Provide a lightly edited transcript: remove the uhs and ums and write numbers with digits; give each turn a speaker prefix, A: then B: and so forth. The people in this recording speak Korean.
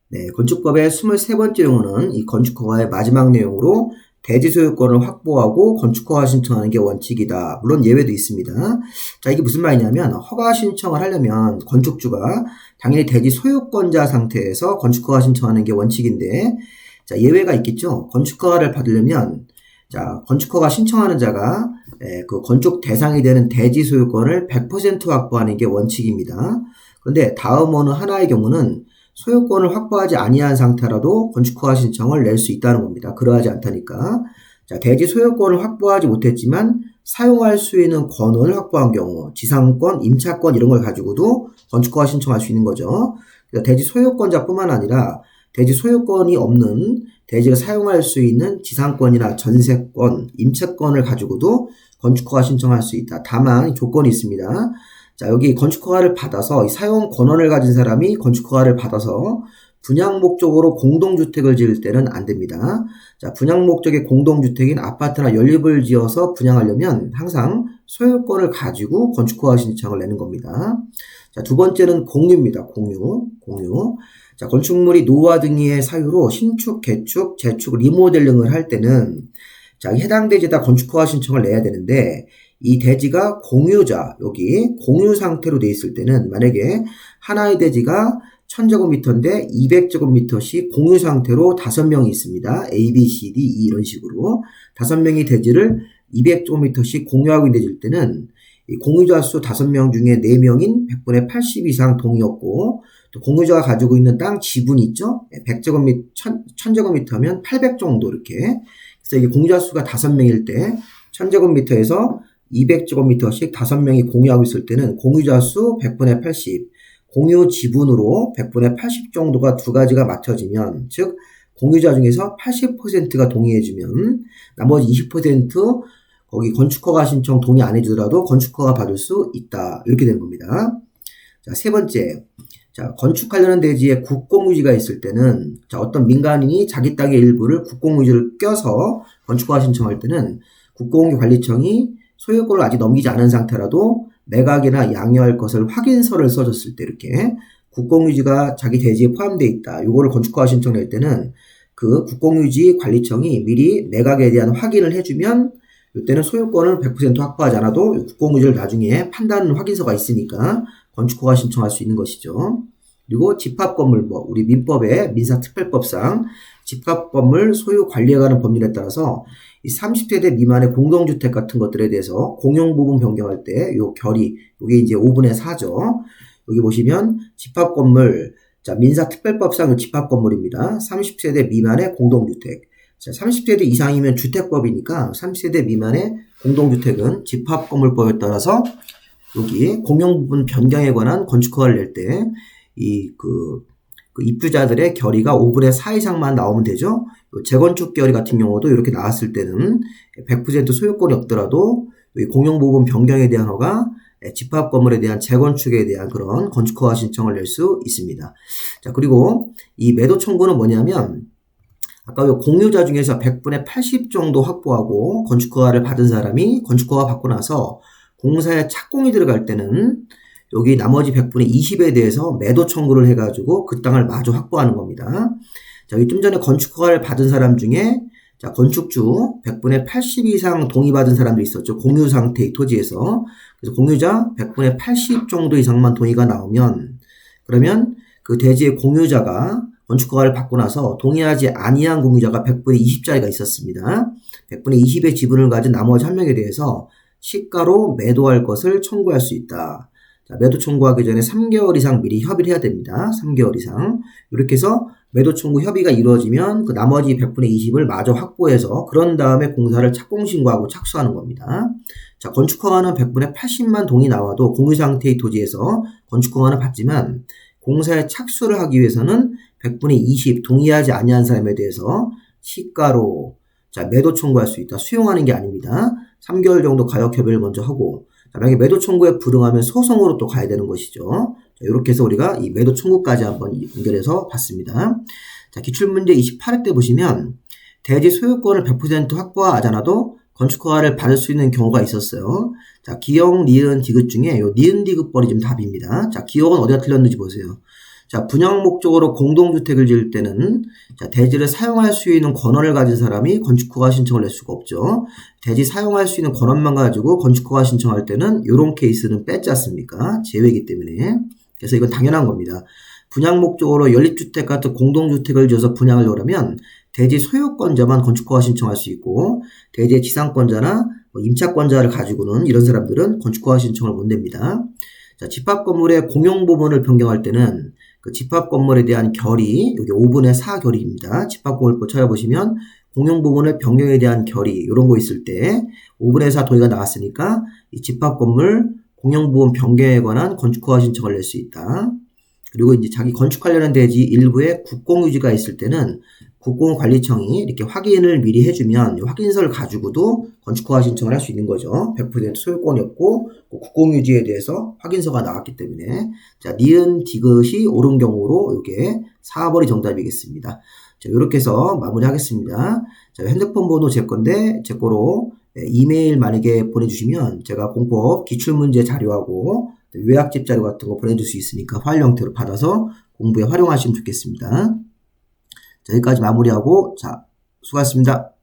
A: 네, 건축법의 23번째 용어는 이 건축허가의 마지막 내용으로 대지 소유권을 확보하고 건축허가 신청하는 게 원칙이다. 물론 예외도 있습니다. 자, 이게 무슨 말이냐면 허가 신청을 하려면 건축주가 당연히 대지 소유권자 상태에서 건축허가 신청하는 게 원칙인데, 자, 예외가 있겠죠. 건축허가를 받으려면 자, 건축허가 신청하는 자가 그 건축 대상이 되는 대지 소유권을 100% 확보하는 게 원칙입니다. 그런데 다음 어느 하나의 경우는 소유권을 확보하지 아니한 상태라도 건축허가 신청을 낼 수 있다는 겁니다. 그러하지 않다니까. 자, 대지 소유권을 확보하지 못했지만 사용할 수 있는 권한을 확보한 경우, 지상권, 임차권 이런 걸 가지고도 건축허가 신청할 수 있는 거죠. 그러니까 대지 소유권자뿐만 아니라 대지 소유권이 없는 대지를 사용할 수 있는 지상권이나 전세권, 임차권을 가지고도 건축허가 신청할 수 있다. 다만 조건이 있습니다. 자, 여기 건축허가를 받아서 사용 권한을 가진 사람이 건축허가를 받아서 분양 목적으로 공동주택을 지을 때는 안 됩니다. 자, 분양 목적의 공동주택인 아파트나 연립을 지어서 분양하려면 항상 소유권을 가지고 건축허가 신청을 내는 겁니다. 자, 두 번째는 공유입니다. 공유. 자, 건축물이 노후화 등의 사유로 신축, 개축, 재축, 리모델링을 할 때는 자, 해당 대지에다 건축허가 신청을 내야 되는데 이 대지가 공유자, 여기 공유 상태로 돼 있을 때는 만약에 하나의 대지가 1000제곱미터인데 200제곱미터씩 공유 상태로 5명이 있습니다. A, B, C, D, E 이런 식으로 5명이 대지를 200제곱미터씩 공유하고 있는 대지일 때는 이 공유자 수 5명 중에 4명인 100분의 80 이상 동의였고 또 공유자가 가지고 있는 땅 지분이 있죠. 1000제곱미터면 800 정도 이렇게. 그래서 이게 공유자 수가 5명일 때 1000제곱미터에서 200제곱미터씩 5명이 공유하고 있을 때는 공유자 수 100분의 80, 공유 지분으로 100분의 80 정도가 두 가지가 맞춰지면, 즉 공유자 중에서 80%가 동의해주면 나머지 20% 거기 건축허가 신청 동의 안 해주더라도 건축허가 받을 수 있다. 이렇게 된 겁니다. 자, 세 번째. 자, 건축하려는 대지에 국공유지가 있을 때는 자, 어떤 민간인이 자기 땅의 일부를 국공유지를 껴서 건축허가 신청할 때는 국공유관리청이 소유권을 아직 넘기지 않은 상태라도 매각이나 양요할 것을 확인서를 써줬을 때 이렇게 국공유지가 자기 대지에 포함되어 있다. 요거를 건축허가 신청 낼 때는 그 국공유지 관리청이 미리 매각에 대한 확인을 해주면 이때는 소유권을 100% 확보하지 않아도 국공유지를 나중에 판단 확인서가 있으니까 건축허가 신청할 수 있는 것이죠. 그리고 집합건물, 우리 민법의 민사특별법상 집합건물 소유 관리해가는 법률에 따라서 이 30세대 미만의 공동주택 같은 것들에 대해서 공용부분 변경할 때 요 결의, 요게 이제 5분의 4죠. 여기 보시면 집합건물, 자, 민사특별법상 집합건물입니다. 30세대 미만의 공동주택. 자, 30세대 이상이면 주택법이니까 30세대 미만의 공동주택은 집합건물법에 따라서 여기 공용부분 변경에 관한 건축허가를 낼 때 그 입주자들의 결의가 5분의 4 이상만 나오면 되죠. 재건축 결의 같은 경우도 이렇게 나왔을 때는 100% 소유권이 없더라도 공용부분 변경에 대한 허가, 집합 건물에 대한 재건축에 대한 그런 건축허가 신청을 낼 수 있습니다. 자, 그리고 이 매도 청구는 뭐냐면 아까 공유자 중에서 100분의 80 정도 확보하고 건축허가를 받은 사람이 건축허가 받고 나서 공사에 착공이 들어갈 때는 여기 나머지 100분의 20에 대해서 매도 청구를 해가지고 그 땅을 마저 확보하는 겁니다. 자, 좀 전에 건축허가를 받은 사람 중에 자, 건축주 100분의 80 이상 동의받은 사람도 있었죠. 공유 상태의 토지에서. 그래서 공유자 100분의 80 정도 이상만 동의가 나오면 그러면 그 대지의 공유자가 건축허가를 받고 나서 동의하지 아니한 공유자가 100분의 20짜리가 있었습니다. 100분의 20의 지분을 가진 나머지 한 명에 대해서 시가로 매도할 것을 청구할 수 있다. 자, 매도 청구하기 전에 3개월 이상 미리 협의를 해야 됩니다. 3개월 이상. 이렇게 해서 매도 청구 협의가 이루어지면 그 나머지 100분의 20을 마저 확보해서 그런 다음에 공사를 착공신고하고 착수하는 겁니다. 자, 건축허가는 100분의 80만 동의 나와도 공유 상태의 토지에서 건축허가는 받지만 공사에 착수를 하기 위해서는 100분의 20 동의하지 아니한 사람에 대해서 시가로 자, 매도 청구할 수 있다. 수용하는 게 아닙니다. 3개월 정도 가역 협의를 먼저 하고 만약에 매도 청구에 불응하면 소송으로 또 가야 되는 것이죠. 자, 이렇게 해서 우리가 이 매도 청구까지 한번 연결해서 봤습니다. 자, 기출문제 28회 때 보시면 대지 소유권을 100% 확보하지 않아도 건축허가를 받을 수 있는 경우가 있었어요. 자, 기역, 니은, 디귿 중에 요 니은, 디귿번이 지금 답입니다. 자, 기역은 어디가 틀렸는지 보세요. 자, 분양 목적으로 공동주택을 지을 때는 자, 대지를 사용할 수 있는 권한을 가진 사람이 건축허가 신청을 낼 수가 없죠. 대지 사용할 수 있는 권한만 가지고 건축허가 신청할 때는 이런 케이스는 뺐지 않습니까? 제외이기 때문에. 그래서 이건 당연한 겁니다. 분양 목적으로 연립주택 같은 공동주택을 지어서 분양을 하려면 대지 소유권자만 건축허가 신청할 수 있고 대지의 지상권자나 임차권자를 가지고는 이런 사람들은 건축허가 신청을 못 냅니다. 자, 집합건물의 공용부분을 변경할 때는 그 집합건물에 대한 결의, 여기 5분의 4 결의입니다. 집합건물법 찾아보시면 공용부분의 변경에 대한 결의 이런 거 있을 때 5분의 4 동의가 나왔으니까 이 집합건물 공용부분 변경에 관한 건축허가 신청을 낼 수 있다. 그리고 이제 자기 건축하려는 대지 일부에 국공유지가 있을 때는 국공관리청이 이렇게 확인을 미리 해주면 확인서를 가지고도 건축허가 신청을 할 수 있는 거죠. 100% 소유권이 없고 국공유지에 대해서 확인서가 나왔기 때문에. 자, 니은 디귿이 옳은 경우로 이게 4번이 정답이겠습니다. 자, 이렇게 해서 마무리하겠습니다. 자, 핸드폰 번호 제 건데 제 거로 이메일 만약에 보내주시면 제가 공법 기출문제 자료하고 요약집 자료 같은 거 보내줄 수 있으니까 파일 형태로 받아서 공부에 활용하시면 좋겠습니다. 자, 여기까지 마무리하고, 자, 수고하셨습니다.